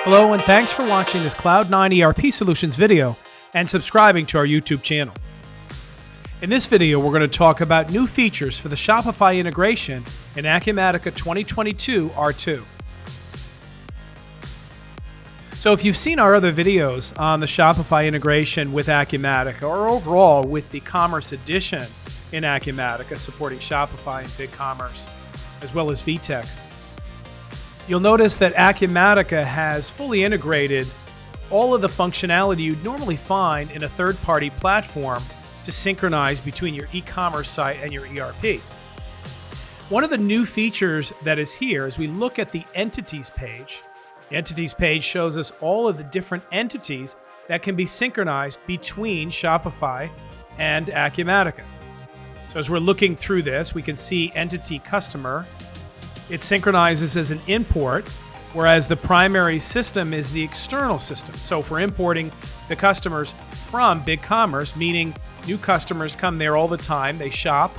Hello, and thanks for watching this Cloud9 ERP Solutions video and subscribing to our YouTube channel. In this video, we're going to talk about new features for the Shopify integration in Acumatica 2022 R2. So if you've seen our other videos on the Shopify integration with Acumatica, or overall with the Commerce Edition in Acumatica supporting Shopify and BigCommerce, as well as VTEX, you'll notice that Acumatica has fully integrated all of the functionality you'd normally find in a third-party platform to synchronize between your e-commerce site and your ERP. One of the new features that is here is we look at the Entities page. The Entities page shows us all of the different entities that can be synchronized between Shopify and Acumatica. So as we're looking through this, we can see Entity Customer. It synchronizes as an import, whereas the primary system is the external system. So if we're importing the customers from BigCommerce, meaning new customers come there all the time, they shop,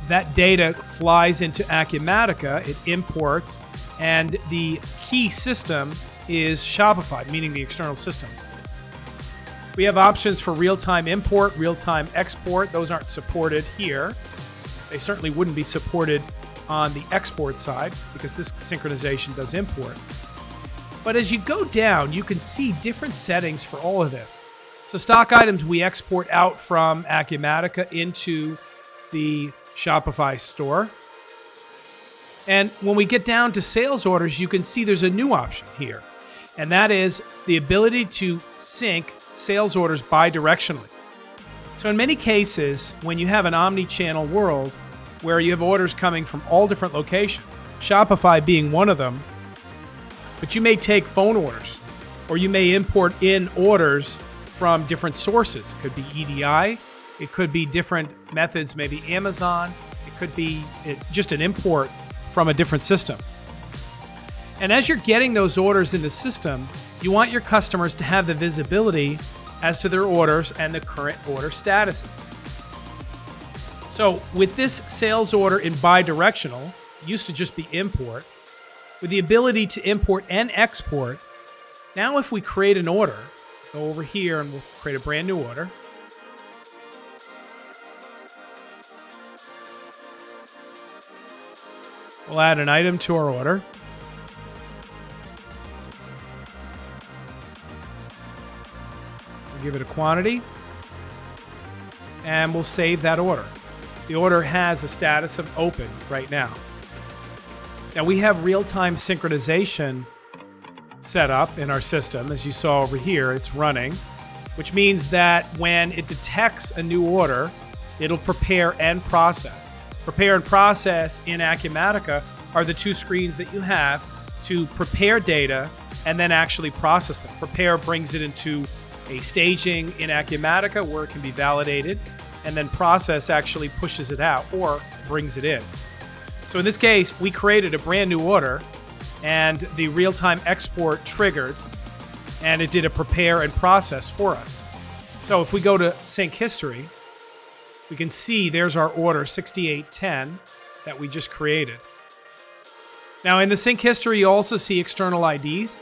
that data flies into Acumatica, it imports, and the key system is Shopify, meaning the external system. We have options for real-time import, real-time export. Those aren't supported here. They certainly wouldn't be supported on the export side because this synchronization does import. But as you go down, you can see different settings for all of this. So stock items we export out from Acumatica into the Shopify store. And when we get down to sales orders, you can see there's a new option here. And that is the ability to sync sales orders bi-directionally. So in many cases, when you have an omni-channel world where you have orders coming from all different locations, Shopify being one of them, but you may take phone orders, or you may import in orders from different sources. It could be EDI, it could be different methods, maybe Amazon, it could be just an import from a different system. And as you're getting those orders in the system, you want your customers to have the visibility as to their orders and the current order statuses. So with this sales order in bi-directional, used to just be import, with the ability to import and export, now if we create an order, go over here and we'll create a brand new order. We'll add an item to our order. We'll give it a quantity, and we'll save that order. The order has a status of open right now. Now we have real-time synchronization set up in our system. As you saw over here, it's running, which means that when it detects a new order, it'll prepare and process. Prepare and process in Acumatica are the two screens that you have to prepare data and then actually process them. Prepare brings it into a staging in Acumatica where it can be validated, and then process actually pushes it out or brings it in. So in this case, we created a brand new order and the real-time export triggered and it did a prepare and process for us. So if we go to sync history, we can see there's our order 6810 that we just created. Now in the sync history, you also see external IDs.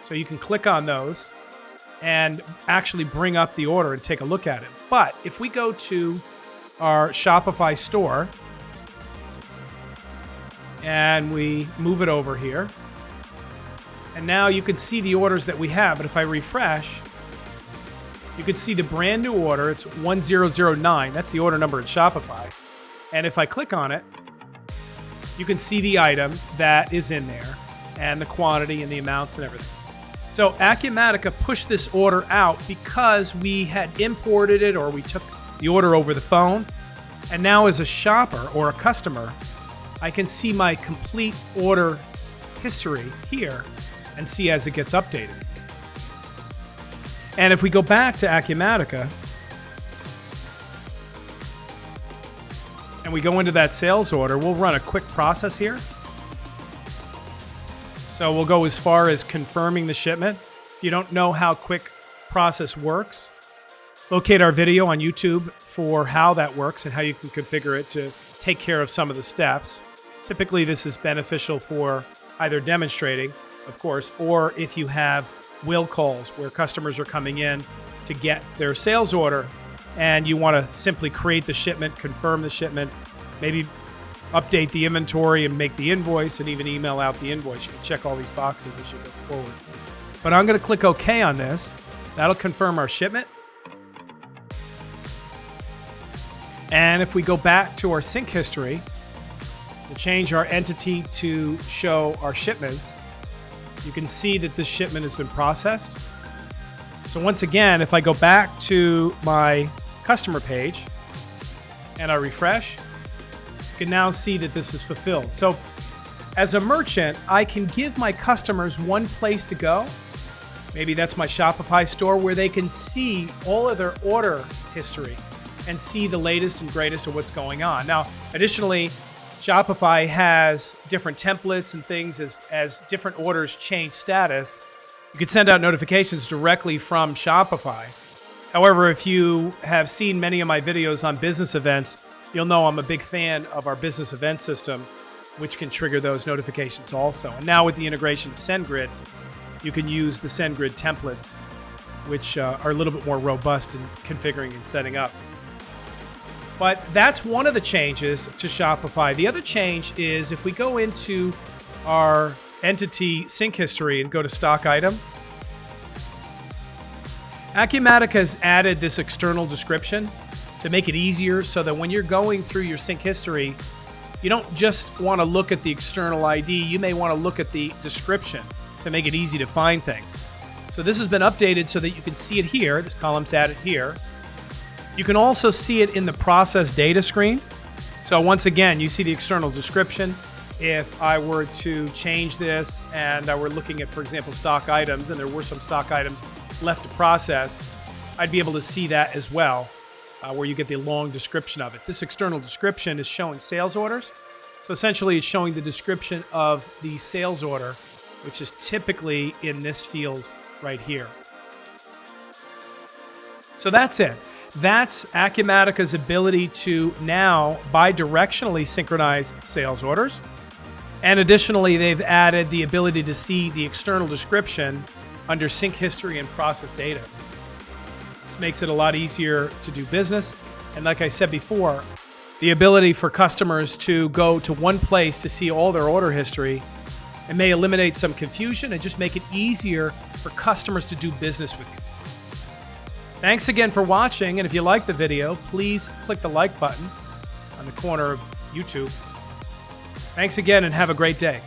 So you can click on those and actually bring up the order and take a look at it. But if we go to our Shopify store and we move it over here, and now you can see the orders that we have. But if I refresh, you can see the brand new order. It's 1009. That's the order number in Shopify. And if I click on it, you can see the item that is in there and the quantity and the amounts and everything. So Acumatica pushed this order out because we had imported it or we took the order over the phone. And now as a shopper or a customer, I can see my complete order history here and see as it gets updated. And if we go back to Acumatica and we go into that sales order, we'll run a quick process here. So we'll go as far as confirming the shipment. If you don't know how quick process works, locate our video on YouTube for how that works and how you can configure it to take care of some of the steps. Typically, this is beneficial for either demonstrating, of course, or if you have will calls where customers are coming in to get their sales order and you want to simply create the shipment, confirm the shipment, maybe update the inventory and make the invoice and even email out the invoice. You can check all these boxes as you go forward. But I'm going to click OK on this. That'll confirm our shipment. And if we go back to our sync history to change our entity to show our shipments, you can see that this shipment has been processed. So once again, if I go back to my customer page and I refresh, you can now see that this is fulfilled. So as a merchant, I can give my customers one place to go. Maybe that's my Shopify store where they can see all of their order history and see the latest and greatest of what's going on. Now, additionally, Shopify has different templates and things as different orders change status. You can send out notifications directly from Shopify. However, if you have seen many of my videos on business events, you'll know I'm a big fan of our business event system, which can trigger those notifications also. And now with the integration of SendGrid, you can use the SendGrid templates, which are a little bit more robust in configuring and setting up. But that's one of the changes to Shopify. The other change is if we go into our entity sync history and go to stock item, Acumatica has added this external description to make it easier so that when you're going through your sync history, you don't just want to look at the external ID, you may want to look at the description to make it easy to find things. So this has been updated so that you can see it here. This column's added here. You can also see it in the process data screen. So once again, you see the external description. If I were to change this and I were looking at, for example, stock items, and there were some stock items left to process, I'd be able to see that as well, where you get the long description of it. This external description is showing sales orders. So essentially, it's showing the description of the sales order, which is typically in this field right here. So that's it. That's Acumatica's ability to now bi-directionally synchronize sales orders. And additionally, they've added the ability to see the external description under sync history and process data. This makes it a lot easier to do business. And like I said before, the ability for customers to go to one place to see all their order history, it may eliminate some confusion and just make it easier for customers to do business with you. Thanks again for watching, and if you like the video, please click the like button on the corner of YouTube. Thanks again and have a great day.